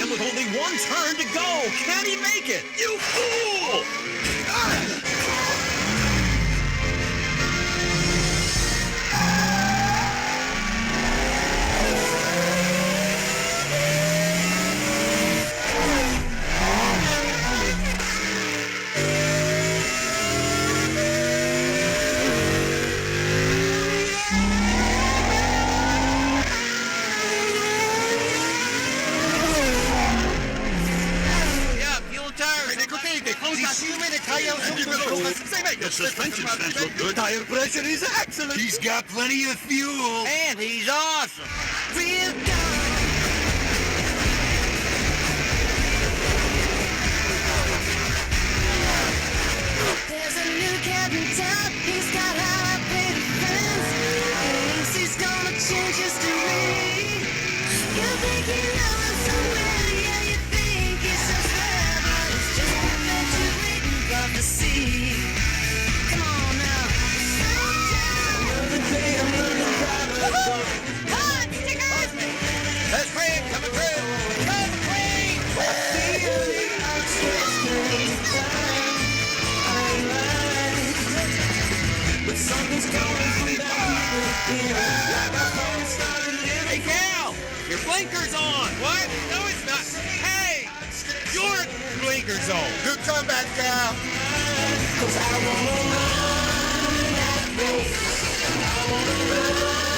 time with only one turn to go. Can he make it? You fool! The suspension stance look good. Tire pressure is excellent. He's got plenty of fuel. And he's awesome. Real There's a new cat in town. He's got high paid friends. Thinks he's gonna change history. You think you know him so well, yeah, you think he's so fair, but it's just perpetuating prophecy. Come on now, slow down. Hot stickers! That's Craig coming through. Come, Craig! Hey, Cal! Your blinker's on! What? No, it's not. Hey! Your blinker's on! Good comeback, Cal. I wanna run that race. I wanna run